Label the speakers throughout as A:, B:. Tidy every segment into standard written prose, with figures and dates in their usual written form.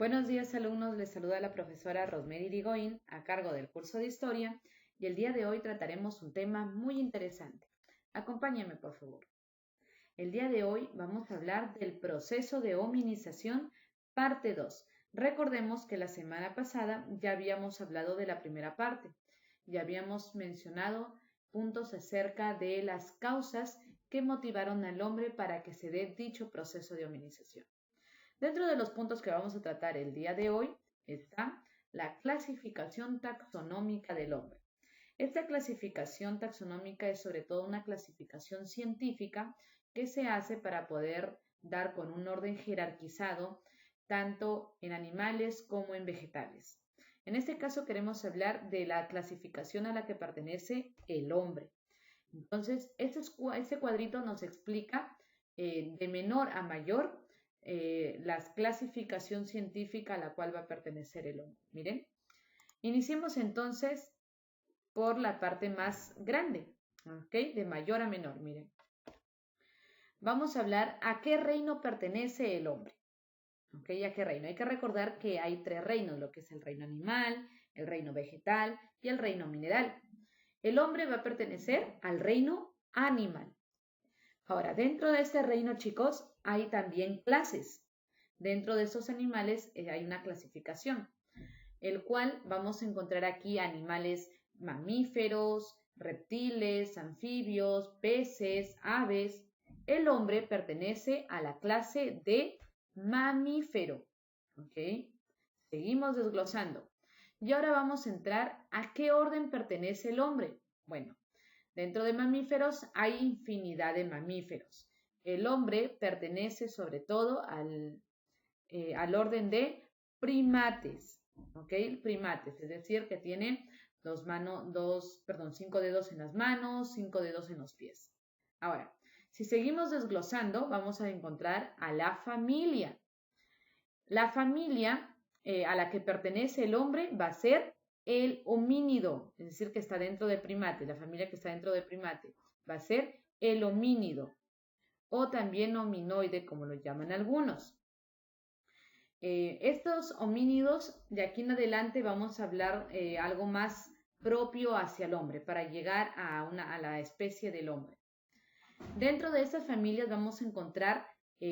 A: Buenos días, alumnos. Les saluda la profesora Rosemary Irigoyen a cargo del curso de Historia y el día de hoy trataremos un tema muy interesante. Acompáñenme, por favor. El día de hoy vamos a hablar del proceso de hominización, parte 2. Recordemos que la semana pasada ya habíamos hablado de la primera parte. Ya habíamos mencionado puntos acerca de las causas que motivaron al hombre para que se dé dicho proceso de hominización. Dentro de los puntos que vamos a tratar el día de hoy está la clasificación taxonómica del hombre. Esta clasificación taxonómica es sobre todo una clasificación científica que se hace para poder dar con un orden jerarquizado tanto en animales como en vegetales. En este caso queremos hablar de la clasificación a la que pertenece el hombre. Entonces, este cuadrito nos explica de menor a mayor la clasificación científica a la cual va a pertenecer el hombre. Miren, iniciemos entonces por la parte más grande, ¿ok? De mayor a menor, miren. Vamos a hablar a qué reino pertenece el hombre. ¿Ok? ¿A qué reino? Hay que recordar que hay tres reinos, lo que es el reino animal, el reino vegetal y el reino mineral. El hombre va a pertenecer al reino animal. Ahora, dentro de este reino, chicos, hay también clases. Dentro de esos animales hay una clasificación, el cual vamos a encontrar aquí animales mamíferos, reptiles, anfibios, peces, aves. El hombre pertenece a la clase de mamífero. ¿Ok? Seguimos desglosando. Y ahora vamos a entrar a qué orden pertenece el hombre. Bueno, dentro de mamíferos hay infinidad de mamíferos. El hombre pertenece sobre todo al orden de primates, ¿ok? Primates, es decir, que tienen 5 dedos en las manos, 5 dedos en los pies. Ahora, si seguimos desglosando, vamos a encontrar a la familia. La familia a la que pertenece el hombre va a ser el homínido, es decir, que está dentro de primate. La familia que está dentro de primate va a ser el homínido o también hominoide, como lo llaman algunos. Estos homínidos, de aquí en adelante vamos a hablar algo más propio hacia el hombre, para llegar a la especie del hombre. Dentro de estas familias vamos a encontrar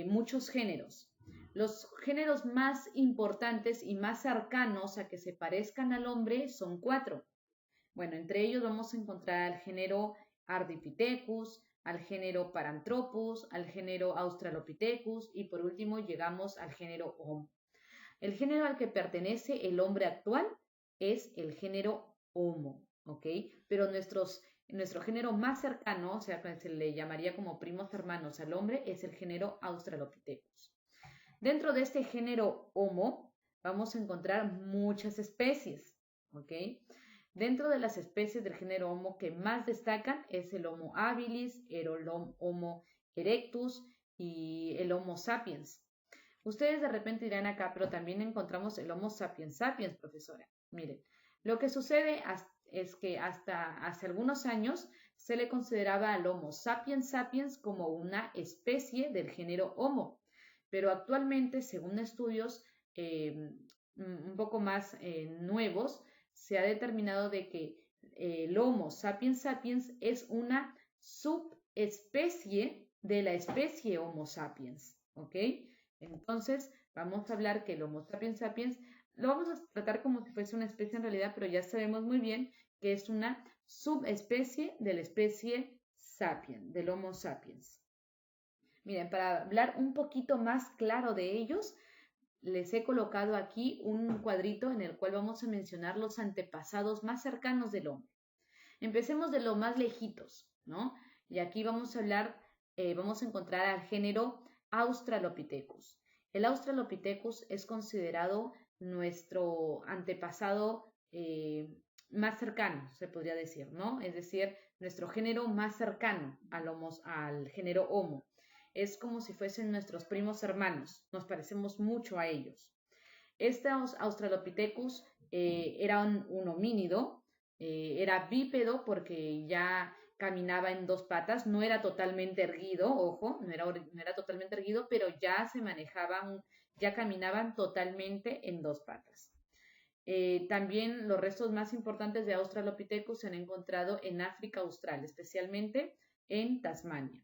A: muchos géneros. Los géneros más importantes y más cercanos a que se parezcan al hombre son 4. Bueno, entre ellos vamos a encontrar al género Ardipithecus, al género Paranthropus, al género Australopithecus y por último llegamos al género Homo. El género al que pertenece el hombre actual es el género Homo, ¿ok? Pero nuestro género más cercano, o sea, que se le llamaría como primos hermanos al hombre, es el género Australopithecus. Dentro de este género Homo vamos a encontrar muchas especies, ¿ok? Dentro de las especies del género Homo que más destacan es el Homo habilis, el Homo erectus y el Homo sapiens. Ustedes de repente dirán acá, pero también encontramos el Homo sapiens sapiens, profesora. Miren, lo que sucede es que hasta hace algunos años se le consideraba al Homo sapiens sapiens como una especie del género Homo, pero actualmente, según estudios un poco más nuevos, se ha determinado de que el Homo sapiens sapiens es una subespecie de la especie Homo sapiens, ¿ok? Entonces, vamos a hablar que el Homo sapiens sapiens lo vamos a tratar como si fuese una especie en realidad, pero ya sabemos muy bien que es una subespecie de la especie sapiens, del Homo sapiens. Miren, para hablar un poquito más claro de ellos, les he colocado aquí un cuadrito en el cual vamos a mencionar los antepasados más cercanos del hombre. Empecemos de los más lejitos, ¿no? Y aquí vamos a hablar, vamos a encontrar al género Australopithecus. El Australopithecus es considerado nuestro antepasado más cercano, se podría decir, ¿no? Es decir, nuestro género más cercano al género Homo. Es como si fuesen nuestros primos hermanos, nos parecemos mucho a ellos. Estos Australopithecus era un homínido, era bípedo porque ya caminaba en 2 patas, no era totalmente erguido, ojo, no era totalmente erguido, pero ya se manejaba ya caminaban totalmente en dos patas. También los restos más importantes de Australopithecus se han encontrado en África Austral, especialmente en Tasmania.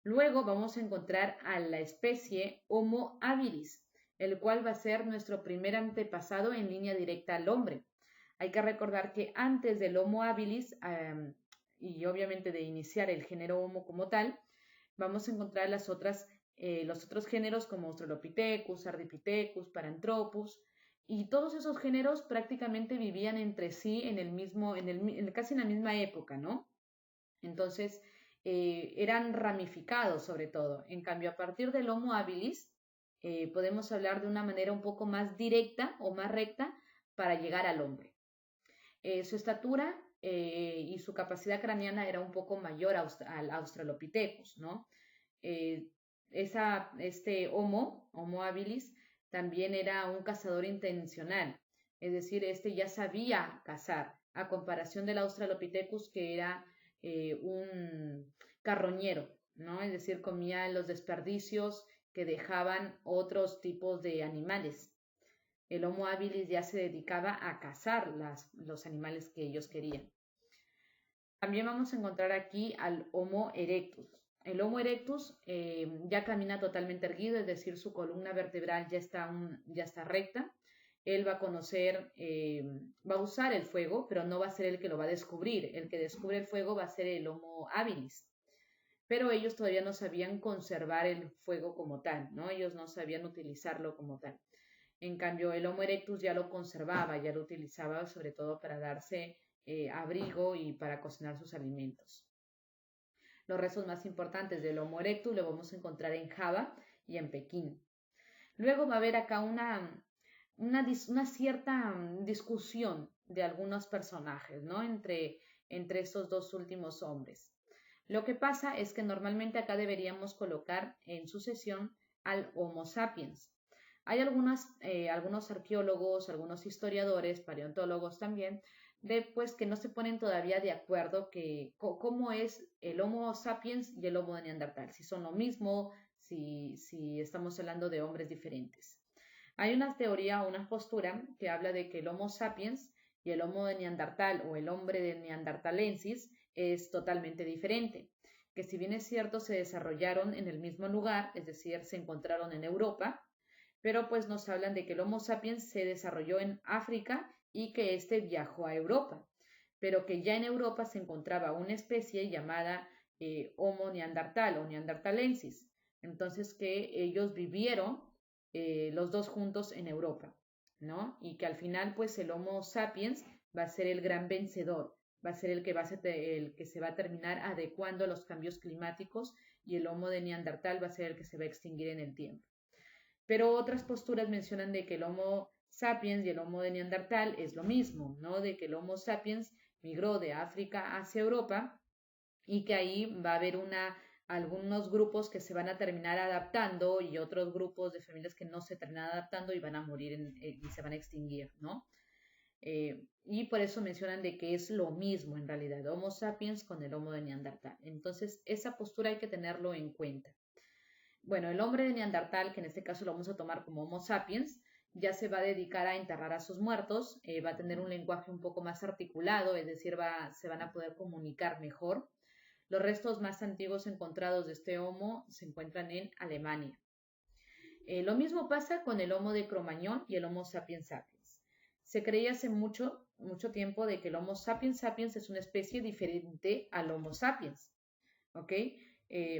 A: Luego vamos a encontrar a la especie Homo habilis, el cual va a ser nuestro primer antepasado en línea directa al hombre. Hay que recordar que antes del Homo habilis, y obviamente de iniciar el género Homo como tal, vamos a encontrar los otros géneros como Australopithecus, Ardipithecus, Paranthropus, y todos esos géneros prácticamente vivían entre sí casi en la misma época, ¿no? Entonces, eran ramificados sobre todo. En cambio, a partir del Homo habilis, podemos hablar de una manera un poco más directa o más recta para llegar al hombre. Su estatura y su capacidad craneana era un poco mayor al Australopithecus, ¿no? Este Homo habilis, también era un cazador intencional, es decir, este ya sabía cazar, a comparación del Australopithecus, que era un carroñero, ¿no? Es decir, comía los desperdicios que dejaban otros tipos de animales. El Homo habilis ya se dedicaba a cazar los animales que ellos querían. También vamos a encontrar aquí al Homo erectus. El Homo erectus ya camina totalmente erguido, es decir, su columna vertebral ya está recta. Él va a usar el fuego, pero no va a ser el que lo va a descubrir. El que descubre el fuego va a ser el Homo habilis. Pero ellos todavía no sabían conservar el fuego como tal, ¿no? Ellos no sabían utilizarlo como tal. En cambio, el Homo erectus ya lo conservaba, ya lo utilizaba sobre todo para darse abrigo y para cocinar sus alimentos. Los restos más importantes del Homo erectus lo vamos a encontrar en Java y en Pekín. Luego va a haber acá una cierta discusión de algunos personajes, ¿no? Entre estos dos últimos hombres. Lo que pasa es que normalmente acá deberíamos colocar en sucesión al Homo sapiens. Hay algunos arqueólogos, algunos historiadores, paleontólogos también, pues que no se ponen todavía de acuerdo cómo es el Homo sapiens y el Homo de Neandertal, si son lo mismo, si estamos hablando de hombres diferentes. Hay una teoría o una postura que habla de que el Homo sapiens y el Homo de Neandertal o el hombre de Neanderthalensis es totalmente diferente, que si bien es cierto se desarrollaron en el mismo lugar, es decir, se encontraron en Europa, pero pues nos hablan de que el Homo sapiens se desarrolló en África y que éste viajó a Europa, pero que ya en Europa se encontraba una especie llamada Homo neandertal o neanderthalensis, entonces que ellos vivieron los dos juntos en Europa, ¿no? Y que al final pues el Homo sapiens va a ser el gran vencedor, va a ser el que se va a terminar adecuando a los cambios climáticos y el Homo de Neandertal va a ser el que se va a extinguir en el tiempo. Pero otras posturas mencionan de que el Homo sapiens y el Homo de Neandertal es lo mismo, ¿no? De que el Homo sapiens migró de África hacia Europa y que ahí va a haber algunos grupos que se van a terminar adaptando y otros grupos de familias que no se terminan adaptando y van a morir y se van a extinguir, ¿no? Y por eso mencionan de que es lo mismo en realidad, Homo sapiens con el Homo de Neandertal. Entonces, esa postura hay que tenerlo en cuenta. Bueno, el hombre de Neandertal, que en este caso lo vamos a tomar como Homo sapiens, ya se va a dedicar a enterrar a sus muertos, va a tener un lenguaje un poco más articulado, es decir, se van a poder comunicar mejor. Los restos más antiguos encontrados de este Homo se encuentran en Alemania. Lo mismo pasa con el Homo de Cro-Magnon y el Homo sapiens sapiens. Se creía hace mucho tiempo de que el Homo sapiens sapiens es una especie diferente al Homo sapiens, ¿ok?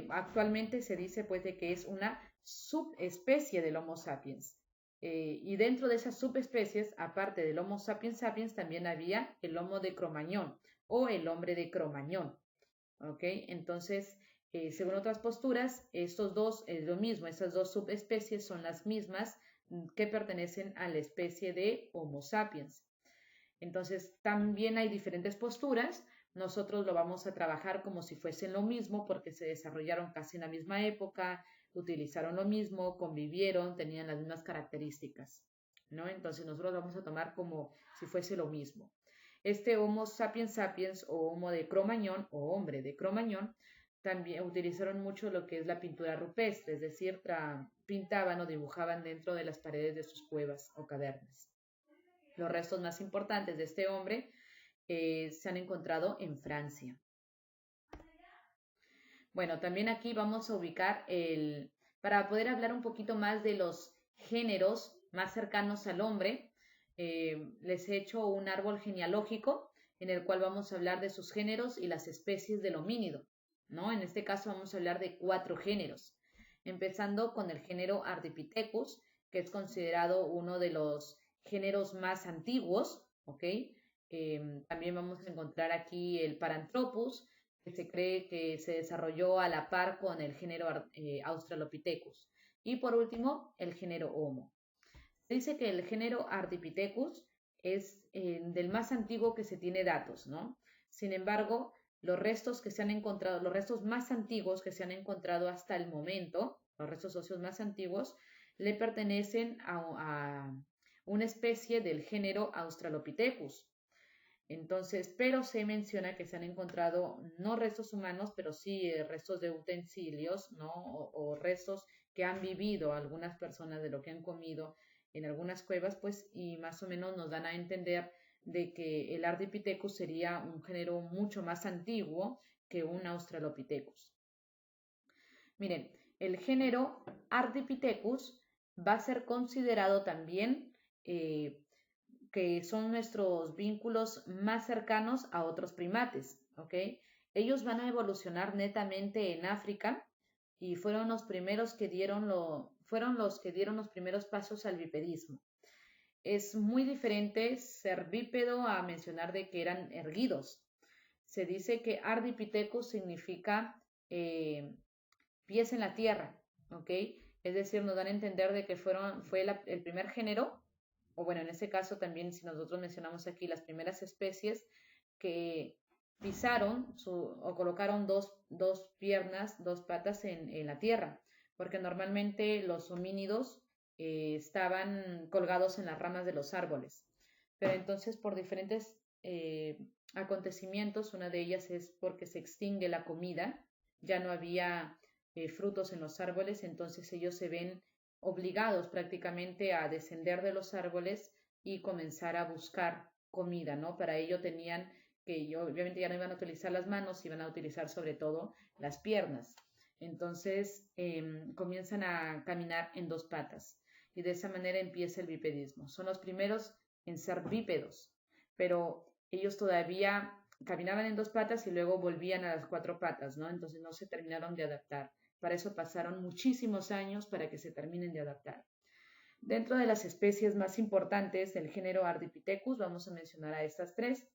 A: Actualmente se dice pues de que es una subespecie del Homo sapiens. Y dentro de esas subespecies, aparte del Homo sapiens sapiens, también había el Homo de Cro-Magnon o el hombre de Cro-Magnon. ¿Ok? Entonces, según otras posturas, estos dos es lo mismo, esas dos subespecies son las mismas que pertenecen a la especie de Homo sapiens. Entonces, también hay diferentes posturas. Nosotros lo vamos a trabajar como si fuesen lo mismo porque se desarrollaron casi en la misma época, utilizaron lo mismo, convivieron, tenían las mismas características, ¿no? Entonces, nosotros lo vamos a tomar como si fuese lo mismo. Este Homo sapiens sapiens o Homo de Cro-Magnon o hombre de Cro-Magnon, también utilizaron mucho lo que es la pintura rupestre, es decir, pintaban o dibujaban dentro de las paredes de sus cuevas o cavernas. Los restos más importantes de este hombre se han encontrado en Francia. Bueno, también aquí vamos a ubicar para poder hablar un poquito más de los géneros más cercanos al hombre, les he hecho un árbol genealógico en el cual vamos a hablar de sus géneros y las especies del homínido, ¿no? En este caso vamos a hablar de 4 géneros, empezando con el género Ardipithecus, que es considerado uno de los géneros más antiguos, ¿ok? También vamos a encontrar aquí el Paranthropus, que se cree que se desarrolló a la par con el género Australopithecus. Y por último, el género Homo. Se dice que el género Ardipithecus es del más antiguo que se tiene datos, ¿no? Sin embargo, los restos que se han encontrado, los restos más antiguos que se han encontrado hasta el momento, los restos óseos más antiguos, le pertenecen a una especie del género Australopithecus. Entonces, pero se menciona que se han encontrado no restos humanos, pero sí restos de utensilios, ¿no? O restos que han vivido algunas personas de lo que han comido en algunas cuevas, pues, y más o menos nos dan a entender de que el Ardipithecus sería un género mucho más antiguo que un Australopithecus. Miren, el género Ardipithecus va a ser considerado también que son nuestros vínculos más cercanos a otros primates, ¿ok? Ellos van a evolucionar netamente en África y fueron los primeros que dieron los primeros pasos al bipedismo. Es muy diferente ser bípedo a mencionar de que eran erguidos. Se dice que Ardipithecus significa pies en la tierra, ¿ok? Es decir, nos dan a entender de que fue el primer género, o bueno, en este caso también si nosotros mencionamos aquí las primeras especies que pisaron o colocaron dos piernas, 2 patas en la tierra, porque normalmente los homínidos estaban colgados en las ramas de los árboles. Pero entonces por diferentes acontecimientos, una de ellas es porque se extingue la comida, ya no había frutos en los árboles, entonces ellos se ven obligados prácticamente a descender de los árboles y comenzar a buscar comida, ¿no? Para ello tenían que, obviamente ya no iban a utilizar las manos, iban a utilizar sobre todo las piernas. Entonces comienzan a caminar en 2 patas y de esa manera empieza el bipedismo. Son los primeros en ser bípedos, pero ellos todavía caminaban en 2 patas y luego volvían a las 4 patas, ¿no? Entonces no se terminaron de adaptar. Para eso pasaron muchísimos años para que se terminen de adaptar. Dentro de las especies más importantes del género Ardipithecus, vamos a mencionar a estas 3,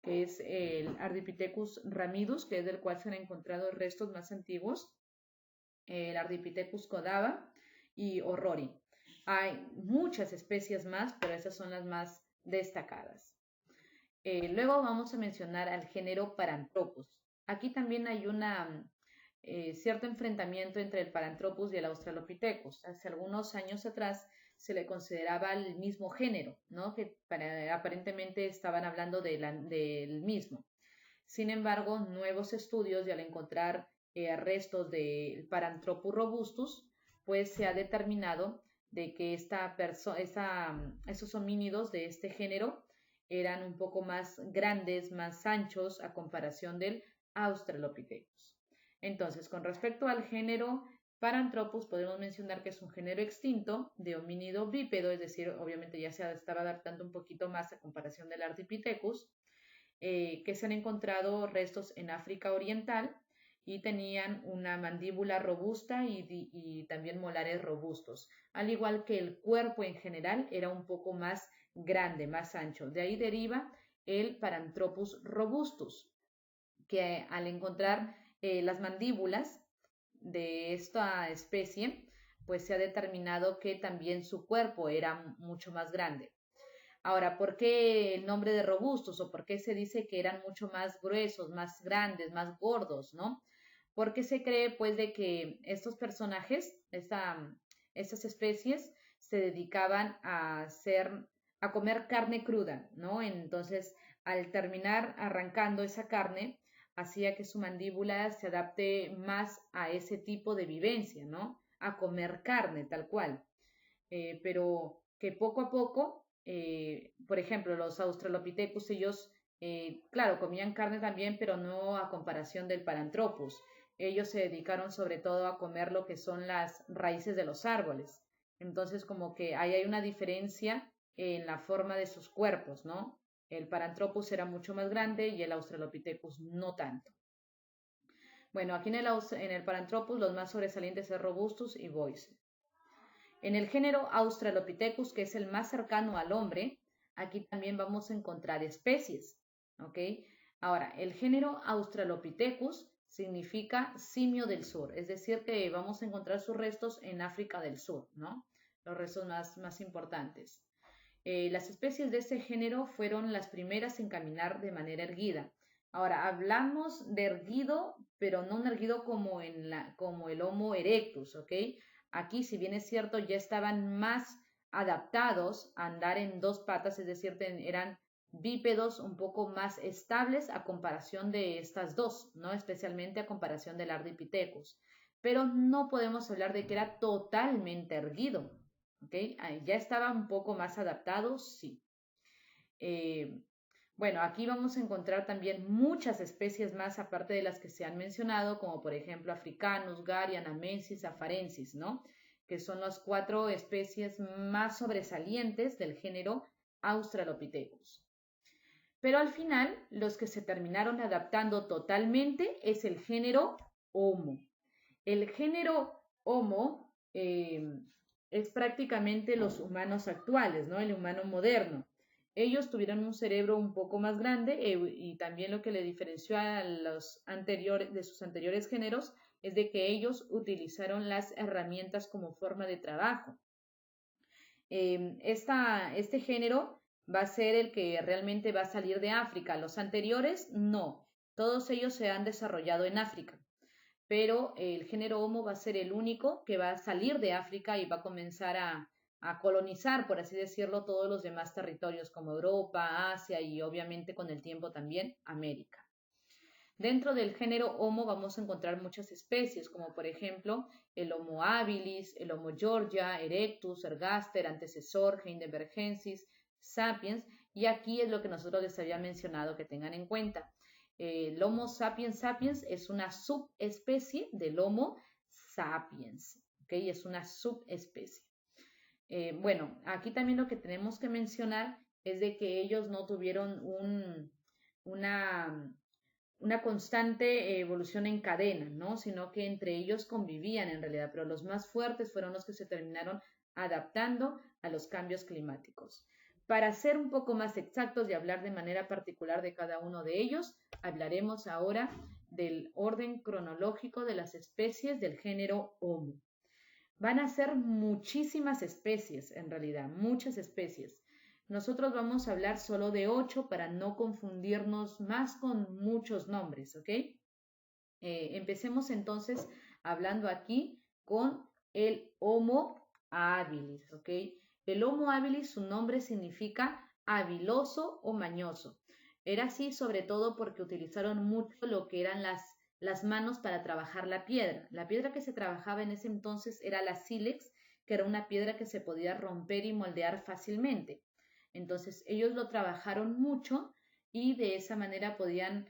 A: que es el Ardipithecus ramidus, que es del cual se han encontrado restos más antiguos, el Ardipithecus codava y Orrori. Hay muchas especies más, pero esas son las más destacadas. Luego vamos a mencionar al género Paranthropus. Aquí también hay cierto enfrentamiento entre el Paranthropus y el Australopithecus. Hace algunos años atrás se le consideraba el mismo género, ¿no? Que aparentemente estaban hablando del mismo. Sin embargo, nuevos estudios y al encontrar restos del Paranthropus robustus, pues se ha determinado de que esos homínidos de este género eran un poco más grandes, más anchos a comparación del Australopithecus. Entonces, con respecto al género Paranthropus, podemos mencionar que es un género extinto de homínido bípedo, es decir, obviamente ya se estaba adaptando un poquito más a comparación del Ardipithecus, que se han encontrado restos en África Oriental y tenían una mandíbula robusta y también molares robustos, al igual que el cuerpo en general era un poco más grande, más ancho. De ahí deriva el Paranthropus robustus, que al encontrar las mandíbulas de esta especie, pues se ha determinado que también su cuerpo era mucho más grande. Ahora, ¿por qué el nombre de robustos o por qué se dice que eran mucho más gruesos, más grandes, más gordos, ¿no? Porque se cree pues de que estos personajes, estas especies, se dedicaban a comer carne cruda, ¿no? Entonces, al terminar arrancando esa carne, hacía que su mandíbula se adapte más a ese tipo de vivencia, ¿no? A comer carne, tal cual. Pero que poco a poco, por ejemplo, los Australopithecus, ellos, claro, comían carne también, pero no a comparación del Paranthropus. Ellos se dedicaron sobre todo a comer lo que son las raíces de los árboles. Entonces, como que ahí hay una diferencia en la forma de sus cuerpos, ¿no? El Paranthropus era mucho más grande y el Australopithecus no tanto. Bueno, aquí en el Paranthropus los más sobresalientes es Robustus y Boyce. En el género Australopithecus, que es el más cercano al hombre, aquí también vamos a encontrar especies, ¿ok? Ahora, el género Australopithecus significa simio del sur, es decir, que vamos a encontrar sus restos en África del Sur, ¿no? Los restos más importantes. Las especies de este género fueron las primeras en caminar de manera erguida. Ahora, hablamos de erguido, pero no un erguido como el Homo erectus, ¿ok? Aquí, si bien es cierto, ya estaban más adaptados a andar en dos patas, es decir, eran bípedos un poco más estables a comparación de estas dos, ¿no? Especialmente a comparación del Ardipithecus. Pero no podemos hablar de que era totalmente erguido, ¿ok? Ya estaba un poco más adaptado, sí. Eh, bueno, aquí vamos a encontrar también muchas especies más aparte de las que se han mencionado, como por ejemplo Africanus, Garian, Amensis, Afarensis, ¿no? Que son las 4 especies más sobresalientes del género Australopithecus. Pero al final, los que se terminaron adaptando totalmente es el género Homo. El género Homo es prácticamente los humanos actuales, ¿no? El humano moderno. Ellos tuvieron un cerebro un poco más grande y también lo que le diferenció a los anteriores, de sus anteriores géneros es de que ellos utilizaron las herramientas como forma de trabajo. Este género va a ser el que realmente va a salir de África. Los anteriores no, todos ellos se han desarrollado en África, pero el género Homo va a ser el único que va a salir de África y va a comenzar a colonizar, por así decirlo, todos los demás territorios como Europa, Asia y obviamente con el tiempo también América. Dentro del género Homo vamos a encontrar muchas especies, como por ejemplo el Homo habilis, el Homo georgia, erectus, ergaster, antecesor, heidelbergensis, sapiens, y aquí es lo que nosotros les había mencionado que tengan en cuenta. El Homo sapiens sapiens es una subespecie del Homo sapiens, ¿ok? Es una subespecie. Bueno, aquí también lo que tenemos que mencionar es de que ellos no tuvieron una constante evolución en cadena, ¿no? Sino que entre ellos convivían en realidad, pero los más fuertes fueron los que se terminaron adaptando a los cambios climáticos. Para ser un poco más exactos y hablar de manera particular de cada uno de ellos, hablaremos ahora del orden cronológico de las especies del género Homo. Van a ser muchísimas especies, en realidad, muchas especies. Nosotros vamos a hablar solo de 8 para no confundirnos más con muchos nombres, ¿ok? Empecemos entonces hablando aquí con el Homo habilis, ¿ok? El Homo habilis, su nombre significa habiloso o mañoso. Era así sobre todo porque utilizaron mucho lo que eran las manos para trabajar la piedra. La piedra que se trabajaba en ese entonces era la sílex, que era una piedra que se podía romper y moldear fácilmente. Entonces ellos lo trabajaron mucho y de esa manera podían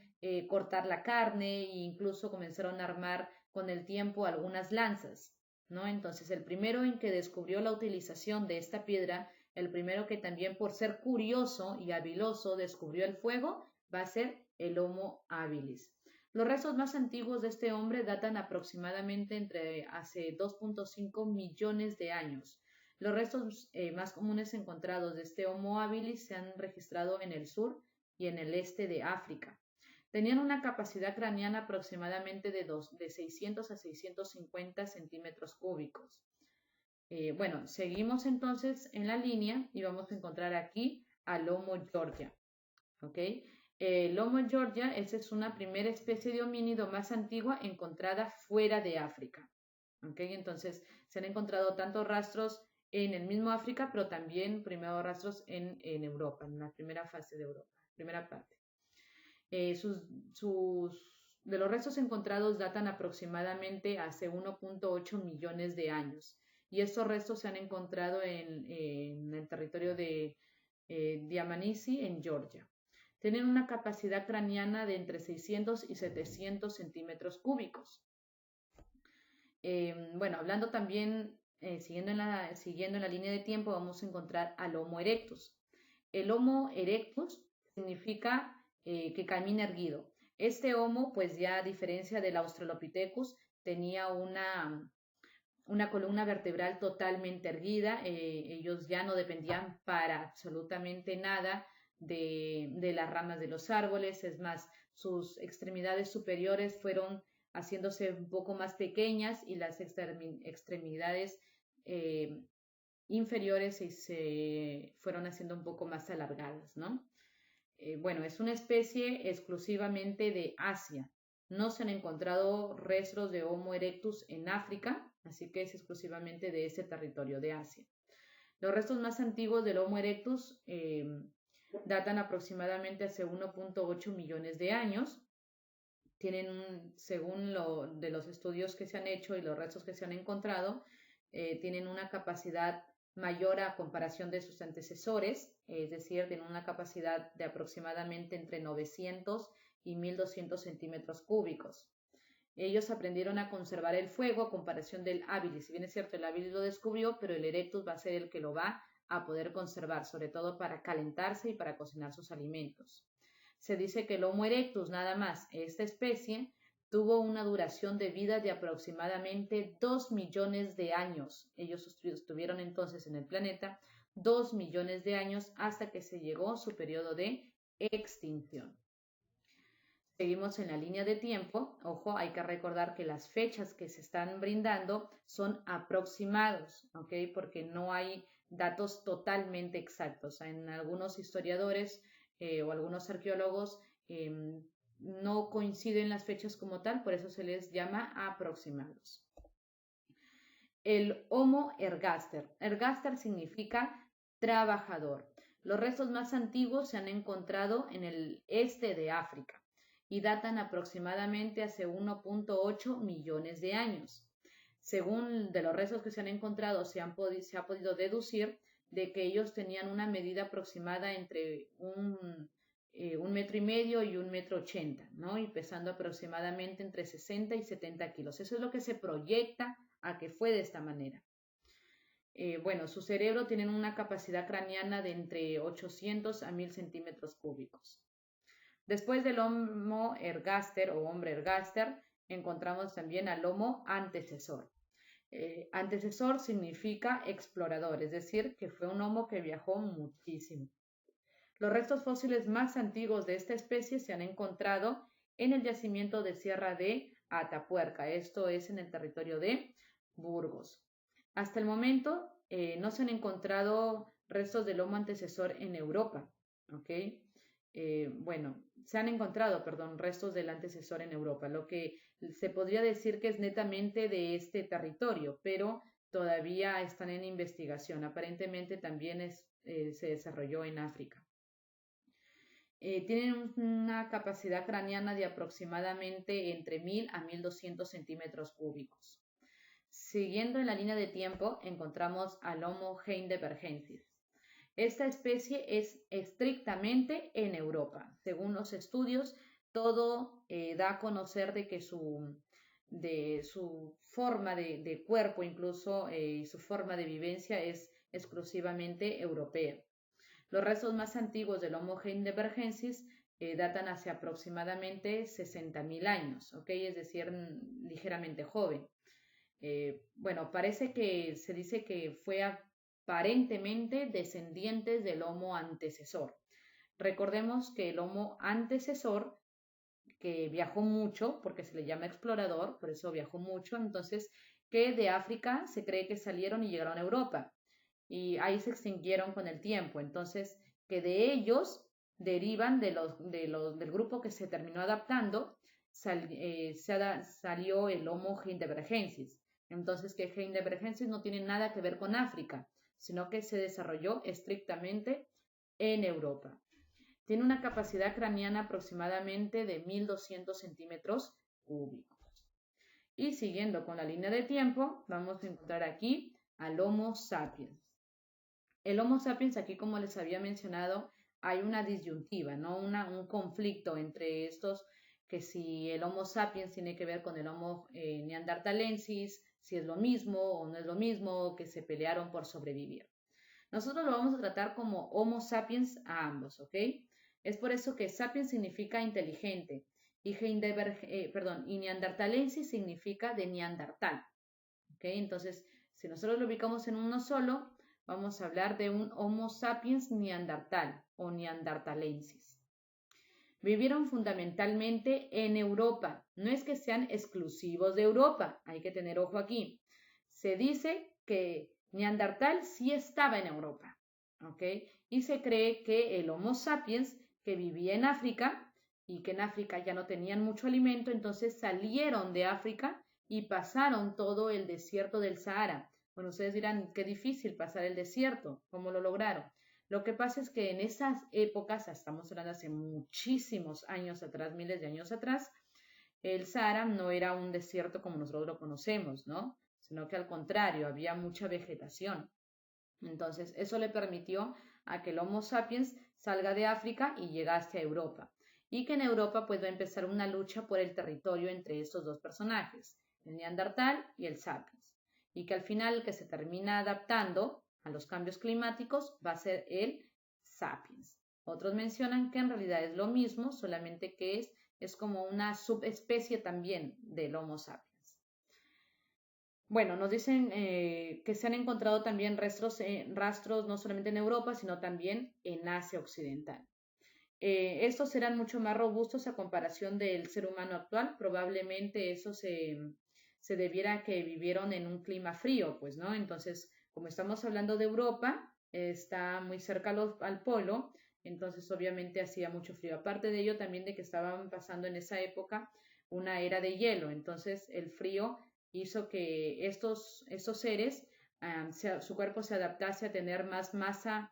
A: cortar la carne e incluso comenzaron a armar con el tiempo algunas lanzas, ¿no? Entonces el primero en que descubrió la utilización de esta piedra, el primero que también por ser curioso y habiloso descubrió el fuego, va a ser el Homo habilis. Los restos más antiguos de este hombre datan aproximadamente entre hace 2.5 millones de años. Los restos más comunes encontrados de este Homo habilis se han registrado en el sur y en el este de África. Tenían una capacidad craneana aproximadamente de 600 a 650 centímetros cúbicos. Bueno, seguimos entonces en la línea y vamos a encontrar aquí al Homo georgia. ¿Ok? El Homo georgia, esa es una primera especie de homínido más antigua encontrada fuera de África. ¿Ok? Entonces se han encontrado tantos rastros en el mismo África, pero también primeros rastros en Europa, en la primera fase de Europa, primera parte. Sus los restos encontrados datan aproximadamente hace 1.8 millones de años y estos restos se han encontrado en el territorio de Diamanisi, en Georgia. Tienen una capacidad craneana de entre 600 y 700 centímetros cúbicos. Bueno, hablando también, siguiendo en la línea de tiempo, vamos a encontrar al Homo erectus. El Homo erectus significa que camina erguido. Este Homo, pues ya a diferencia del Australopithecus, tenía una columna vertebral totalmente erguida. Ellos ya no dependían para absolutamente nada de las ramas de los árboles. Es más, sus extremidades superiores fueron haciéndose un poco más pequeñas y las extremidades inferiores se fueron haciendo un poco más alargadas, ¿no? Bueno, es una especie exclusivamente de Asia. No se han encontrado restos de Homo erectus en África, así que es exclusivamente de ese territorio de Asia. Los restos más antiguos del Homo erectus datan aproximadamente hace 1.8 millones de años. Según de los estudios que se han hecho y los restos que se han encontrado, tienen una capacidad mayor a comparación de sus antecesores, es decir, tienen una capacidad de aproximadamente entre 900 y 1200 centímetros cúbicos. Ellos aprendieron a conservar el fuego a comparación del habilis. Si bien es cierto, el habilis lo descubrió, pero el erectus va a ser el que lo va a poder conservar, sobre todo para calentarse y para cocinar sus alimentos. Se dice que el Homo erectus, nada más, esta especie, tuvo una duración de vida de aproximadamente 2 millones de años. Ellos estuvieron entonces en el planeta 2 millones de años hasta que se llegó su periodo de extinción. Seguimos en la línea de tiempo. Ojo, hay que recordar que las fechas que se están brindando son aproximados, ¿ok? Porque no hay datos totalmente exactos. En algunos historiadores o algunos arqueólogos no coinciden las fechas como tal, por eso se les llama aproximados. El Homo ergaster. Ergaster significa trabajador. Los restos más antiguos se han encontrado en el este de África y datan aproximadamente hace 1.8 millones de años. Según de los restos que se han encontrado, se ha podido deducir de que ellos tenían una medida aproximada entre 1,5 metros y 1,80 m, ¿no? Y pesando aproximadamente entre 60 y 70 kilos. Eso es lo que se proyecta a que fue de esta manera. Bueno, su cerebro tiene una capacidad craneana de entre 800 a 1000 centímetros cúbicos. Después del Homo ergaster o hombre ergaster, encontramos también al Homo antecesor. Antecesor significa explorador, es decir, que fue un Homo que viajó muchísimo. Los restos fósiles más antiguos de esta especie se han encontrado en el yacimiento de Sierra de Atapuerca, esto es en el territorio de Burgos. Hasta el momento no se han encontrado restos del Homo antecesor en Europa, ¿ok? Se han encontrado, restos del antecesor en Europa, lo que se podría decir que es netamente de este territorio, pero todavía están en investigación. Aparentemente también se desarrolló en África. Tienen una capacidad craneana de aproximadamente entre 1000 a 1200 centímetros cúbicos. Siguiendo en la línea de tiempo, encontramos al Homo heidelbergensis. Esta especie es estrictamente en Europa. Según los estudios, todo da a conocer de que su forma de cuerpo, incluso su forma de vivencia es exclusivamente europea. Los restos más antiguos del Homo heidelbergensis datan hacia aproximadamente 60.000 años, ¿ok? Es decir, ligeramente joven. Parece que se dice que fue aparentemente descendientes del Homo antecesor. Recordemos que el Homo antecesor, que viajó mucho, porque se le llama explorador, por eso viajó mucho, entonces que de África se cree que salieron y llegaron a Europa y ahí se extinguieron con el tiempo, entonces que de ellos derivan del grupo que se terminó adaptando, salió el Homo heidelbergensis. Entonces que heidelbergensis no tiene nada que ver con África, sino que se desarrolló estrictamente en Europa. Tiene una capacidad craneana aproximadamente de 1200 centímetros cúbicos. Y siguiendo con la línea de tiempo, vamos a encontrar aquí al Homo sapiens. El Homo sapiens, aquí como les había mencionado, hay una disyuntiva, ¿no? Un conflicto entre estos, que si el Homo sapiens tiene que ver con el Homo neanderthalensis, si es lo mismo o no es lo mismo, que se pelearon por sobrevivir. Nosotros lo vamos a tratar como Homo sapiens a ambos, ¿ok? Es por eso que sapiens significa inteligente y neanderthalensis significa de neandertal, ¿ok? Entonces, si nosotros lo ubicamos en uno solo, vamos a hablar de un Homo sapiens neandertal o neanderthalensis. Vivieron fundamentalmente en Europa. No es que sean exclusivos de Europa, hay que tener ojo aquí. Se dice que Neandertal sí estaba en Europa, ¿ok? Y se cree que el Homo sapiens, que vivía en África y que en África ya no tenían mucho alimento, entonces salieron de África y pasaron todo el desierto del Sahara. Bueno, ustedes dirán, qué difícil pasar el desierto, ¿cómo lo lograron? Lo que pasa es que en esas épocas, estamos hablando hace muchísimos años atrás, miles de años atrás, el Sahara no era un desierto como nosotros lo conocemos, ¿no? Sino que al contrario, había mucha vegetación. Entonces, eso le permitió a que el Homo sapiens salga de África y llegase a Europa. Y que en Europa pues va a empezar una lucha por el territorio entre estos dos personajes, el Neandertal y el Sapiens. Y que al final el que se termina adaptando a los cambios climáticos va a ser el Sapiens. Otros mencionan que en realidad es lo mismo, solamente que es como una subespecie también del Homo sapiens. Bueno, nos dicen que se han encontrado también rastros no solamente en Europa, sino también en Asia Occidental. Estos serán mucho más robustos a comparación del ser humano actual. Probablemente eso se debiera a que vivieron en un clima frío, pues, ¿no? Entonces, como estamos hablando de Europa, está muy cerca al polo, entonces obviamente hacía mucho frío. Aparte de ello, también de que estaban pasando en esa época una era de hielo, entonces el frío hizo que estos seres, su cuerpo se adaptase a tener más masa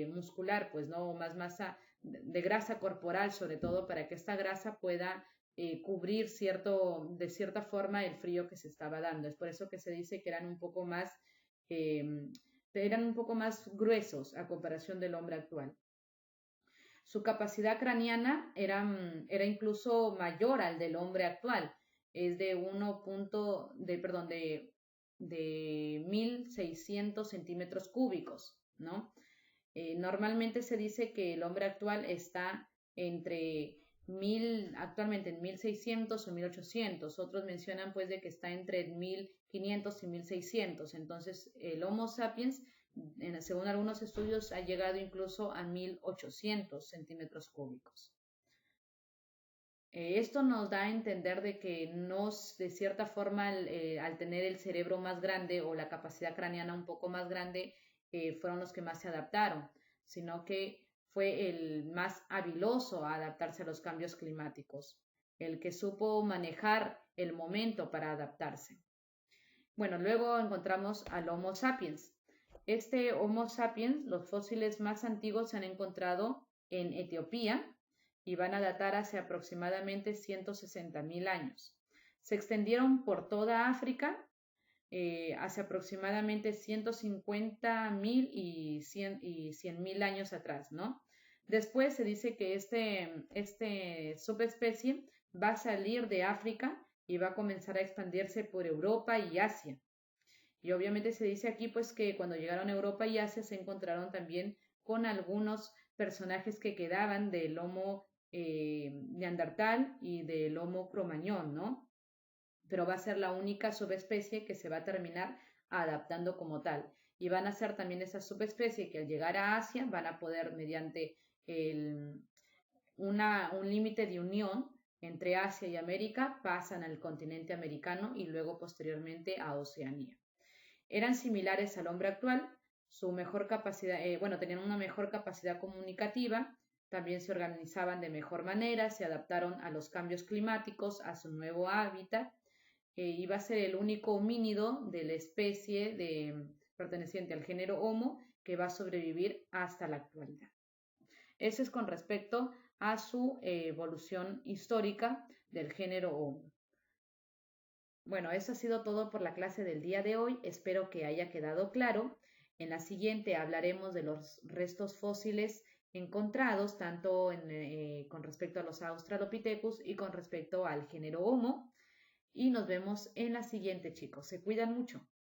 A: muscular, pues, ¿no? Más masa de grasa corporal, sobre todo para que esta grasa pueda cubrir de cierta forma el frío que se estaba dando. Es por eso que se dice que eran un poco más gruesos a comparación del hombre actual. Su capacidad craneana era incluso mayor al del hombre actual, es de 1.600 centímetros cúbicos, ¿no? Normalmente se dice que el hombre actual está actualmente en 1.600 o 1.800. Otros mencionan pues de que está entre 1.500 y 1.600. Entonces el Homo sapiens, según algunos estudios, ha llegado incluso a 1.800 centímetros cúbicos. Esto nos da a entender de que de cierta forma, al tener el cerebro más grande o la capacidad craneana un poco más grande, fueron los que más se adaptaron, sino que fue el más habiloso a adaptarse a los cambios climáticos, el que supo manejar el momento para adaptarse. Bueno, luego encontramos al Homo sapiens. Este Homo sapiens, los fósiles más antiguos se han encontrado en Etiopía y van a datar hace aproximadamente 160.000 años. Se extendieron por toda África hace aproximadamente 150.000 y 100.000 años atrás, ¿no? Después se dice que este subespecie va a salir de África y va a comenzar a expandirse por Europa y Asia. Y obviamente se dice aquí pues que cuando llegaron a Europa y Asia se encontraron también con algunos personajes que quedaban del Homo neandertal y del Homo cromañón, ¿no? Pero va a ser la única subespecie que se va a terminar adaptando como tal. Y van a ser también esa subespecie que al llegar a Asia van a poder, mediante un límite de unión entre Asia y América, pasan al continente americano y luego posteriormente a Oceanía. Eran similares al hombre actual, tenían una mejor capacidad comunicativa, también se organizaban de mejor manera, se adaptaron a los cambios climáticos, a su nuevo hábitat, iba a ser el único homínido de la especie perteneciente al género Homo que va a sobrevivir hasta la actualidad. Eso es con respecto a su evolución histórica del género Homo. Bueno, eso ha sido todo por la clase del día de hoy. Espero que haya quedado claro. En la siguiente hablaremos de los restos fósiles encontrados, tanto con respecto a los Australopithecus y con respecto al género Homo. Y nos vemos en la siguiente, chicos. Se cuidan mucho.